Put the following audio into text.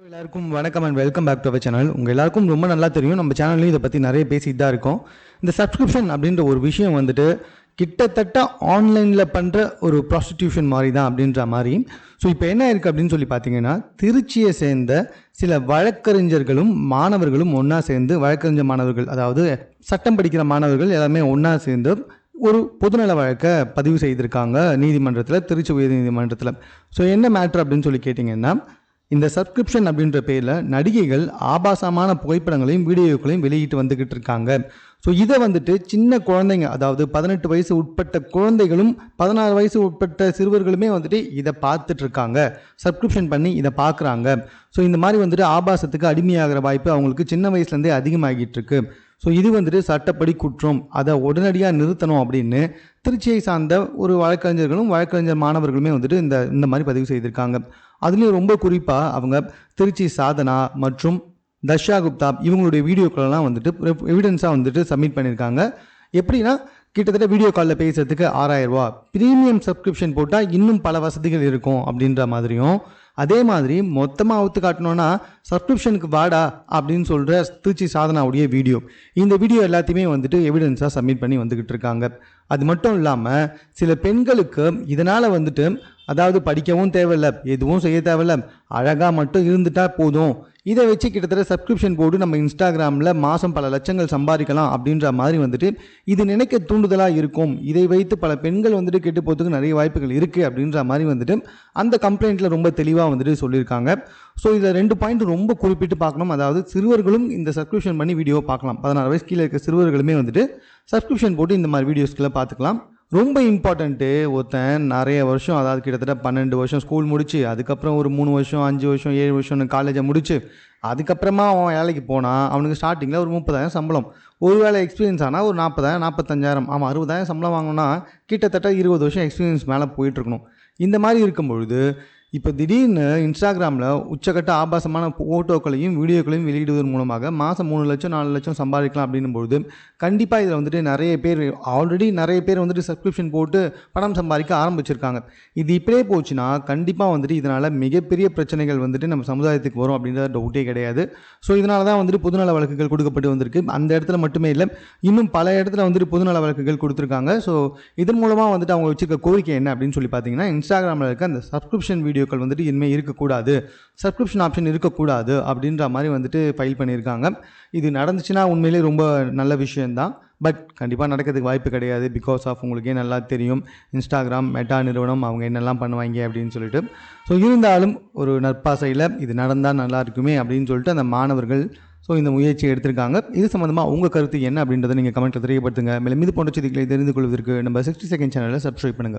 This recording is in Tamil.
எல்லாருக்கும் வணக்கம் and welcome back to our channel. உங்கள் எல்லாருக்கும் ரொம்ப நல்லா தெரியும், நம்ம சேனல்லையும் இதை பற்றி நிறைய பேசிட்டு தான் இருக்கோம். இந்த சப்ஸ்கிரிப்ஷன் அப்படின்ற ஒரு விஷயம் வந்துட்டு கிட்டத்தட்ட ஆன்லைனில் பண்ணுற ஒரு ப்ராஸ்டிடியூஷன் மாதிரி தான் அப்படின்ற மாதிரி. ஸோ இப்போ என்ன இருக்குது அப்படின்னு சொல்லி பார்த்தீங்கன்னா, திருச்சியை சேர்ந்த சில வழக்கறிஞர்களும் மாணவர்களும் ஒன்றா சேர்ந்து, வழக்கறிஞர் மாணவர்கள் அதாவது சட்டம் படிக்கிற மாணவர்கள் எல்லாமே ஒன்றா சேர்ந்து ஒரு பொதுநல வழக்கை பதிவு செய்திருக்காங்க நீதிமன்றத்தில், திருச்சி உயர் நீதிமன்றத்தில். ஸோ என்ன மேட்ரு அப்படின்னு சொல்லி கேட்டிங்கன்னா, இந்த சப்ஸ்கிரிப்ஷன் அப்படின்ற பேரில் நடிகைகள் ஆபாசமான புகைப்படங்களையும் வீடியோக்களையும் வெளியிட்டு வந்துக்கிட்டு இருக்காங்க. ஸோ இதை வந்துட்டு சின்ன குழந்தைங்க, அதாவது 18 வயசு உட்பட்ட குழந்தைகளும் 16 வயசு உட்பட்ட சிறுவர்களுமே வந்துட்டு இதை பார்த்துட்ருக்காங்க, சப்ஸ்கிரிப்ஷன் பண்ணி இதை பார்க்குறாங்க. ஸோ இந்த மாதிரி வந்துட்டு ஆபாசத்துக்கு அடிமையாகிற வாய்ப்பு அவங்களுக்கு சின்ன வயசுலேருந்தே அதிகமாகிட்டு இருக்கு. ஸோ இது வந்துட்டு சட்டப்படி குற்றம், அதை உடனடியாக நிறுத்தணும் அப்படின்னு திருச்சியை சார்ந்த ஒரு வழக்கறிஞர்களும் வழக்கறிஞர் மாணவர்களுமே வந்துட்டு இந்த மாதிரி பதிவு செய்திருக்காங்க. அதுலேயும் ரொம்ப குறிப்பாக அவங்க திருச்சி சாதனா மற்றும் தர்ஷா குப்தா இவங்களுடைய வீடியோக்களெல்லாம் வந்துட்டு எவிடன்ஸாக வந்துட்டு சப்மிட் பண்ணியிருக்காங்க. எப்படின்னா, கிட்டத்தட்ட வீடியோ காலில் பேசுறதுக்கு 6000 ரூபா, ப்ரீமியம் சப்ஸ்கிரிப்ஷன் போட்டால் இன்னும் பல வசதிகள் இருக்கும் அப்படின்ற மாதிரியும், அதே மாதிரி மொத்தமாக அவுத்து காட்டணும்னா சப்ஸ்கிரிப்ஷனுக்கு வாடா அப்படின்னு சொல்கிற திருச்சி சாதனாவுடைய வீடியோ, இந்த வீடியோ எல்லாத்தையுமே வந்துட்டு எவிடன்ஸாக சப்மிட் பண்ணி வந்துக்கிட்டு இருக்காங்க. அது மட்டும் இல்லாமல் சில பெண்களுக்கு இதனால் வந்துட்டு, அதாவது படிக்கவும் தேவையில்லை, எதுவும் செய்ய தேவையில்லை, அழகாக மட்டும் இருந்துட்டால் போதும், இதை வச்சு கிட்டத்தட்ட சப்ஸ்கிரிப்ஷன் போட்டு நம்ம இன்ஸ்டாகிராமில் மாதம் பல லட்சங்கள் சம்பாதிக்கலாம் அப்படின்ற மாதிரி வந்துட்டு இது நினைக்க தூண்டுதலாக இருக்கும். இதை வைத்து பல பெண்கள் வந்துட்டு கெட்டு போகிறதுக்கு நிறைய வாய்ப்புகள் இருக்குது அப்படின்ற மாதிரி வந்துட்டு அந்த கம்ப்ளைண்ட்டில் ரொம்ப தெளிவாக வந்துட்டு சொல்லியிருக்காங்க. ஸோ இதில் 2 பாயிண்ட் ரொம்ப குறிப்பிட்டு பார்க்கணும். அதாவது சிறுவர்களும் இந்த சப்ஸ்கிரிப்ஷன் பண்ணி வீடியோ பார்க்கலாம். 16 வயசு கீழே இருக்க சிறுவர்களுமே வந்துட்டு சப்ஸ்கிரிப்ஷன் போட்டு இந்த மாதிரி வீடியோஸ்க்கெல்லாம் பார்த்துக்கலாம். ரொம்ப இம்பார்ட்டண்ட்டு, ஒருத்தன் நிறைய வருஷம், அதாவது கிட்டத்தட்ட 12 வருஷம் ஸ்கூல் முடிச்சு, அதுக்கப்புறம் ஒரு 3 வருஷம் 5 வருஷம் 7 வருஷம்னு காலேஜை முடிச்சு, அதுக்கப்புறமா அவன் வேலைக்கு போனால் அவனுக்கு ஸ்டார்டிங்கில் ஒரு 30,000 சம்பளம், ஒரு வேலை எக்ஸ்பீரியன்ஸ் ஆனால் ஒரு 40,000 45,000, அவன் 60,000 சம்பளம் வாங்கினா கிட்டத்தட்ட 20 வருஷம் எக்ஸ்பீரியன்ஸ் மேலே போயிட்டுருக்கணும். இந்த மாதிரி இருக்கும் பொழுது இப்போ திடீர்னு இன்ஸ்டாகிராமில் உச்சக்கட்ட ஆபாசமான ஃபோட்டோக்களையும் வீடியோக்களையும் வெளியிடுவதன் மூலமாக மாதம் 3 லட்சம் 4 லட்சம் சம்பாதிக்கலாம் அப்படின்னும் பொழுது கண்டிப்பாக இதில் வந்துட்டு நிறைய பேர் நிறைய பேர் வந்துட்டு சப்ஸ்கிரிப்ஷன் போட்டு பணம் சம்பாதிக்க ஆரம்பிச்சிருக்காங்க. இது இப்படியே போச்சுன்னா கண்டிப்பாக வந்துட்டு இதனால் மிகப்பெரிய பிரச்சனைகள் வந்துட்டு நம்ம சமுதாயத்துக்கு வரும் அப்படின்ற டவுட்டே கிடையாது. ஸோ இதனால தான் வந்துட்டு பொதுநல வழக்குகள் கொடுக்கப்பட்டு வந்திருக்கு. அந்த இடத்துல மட்டுமே இல்லை, இன்னும் பல இடத்துல வந்துட்டு பொதுநல வழக்குகள் கொடுத்துருக்காங்க. ஸோ இதன் மூலமாக வந்துட்டு அவங்க வச்சுருக்க கோரிக்கை என்ன அப்படின்னு சொல்லி பார்த்தீங்கன்னா, இன்ஸ்டாகிராமில் இருக்க அந்த சப்ஸ்கிரிப்ஷன் வீடியோக்கள் வந்துட்டு இனிமேல் இருக்கக்கூடாது, சப்ஸ்கிரிப்ஷன் ஆப்ஷன் இருக்கக்கூடாது அப்படின்ற மாதிரி வந்துட்டு ஃபைல் பண்ணியிருக்காங்க. இது நடந்துச்சுன்னா உண்மையிலே ரொம்ப நல்ல விஷயம்தான். பட் கண்டிப்பாக நடக்கிறதுக்கு வாய்ப்பு கிடையாது. பிகாஸ் ஆஃப் உங்களுக்கே நல்லா தெரியும், இன்ஸ்டாகிராம் மெட்டா நிறுவனம் அவங்க என்னெல்லாம் பண்ணுவாங்க அப்படின்னு சொல்லிட்டு. ஸோ இருந்தாலும் ஒரு நற்பாசையில் இது நடந்தால் நல்லா இருக்குமே அப்படின்னு சொல்லிட்டு அந்த மாணவர்கள் இந்த முயற்சியை எடுத்திருக்காங்க. இது சம்மந்தமாக உங்கள் கருத்து என்ன அப்படின்றத நீங்கள் கமெண்ட்டில் தெரியப்படுத்துங்க. மேலும் இது போன்ற செய்திகளை தெரிந்து கொள்வதற்கு நம்ம 60 செகண்ட் சேனலை சப்ஸ்கிரைப் பண்ணுங்கள்.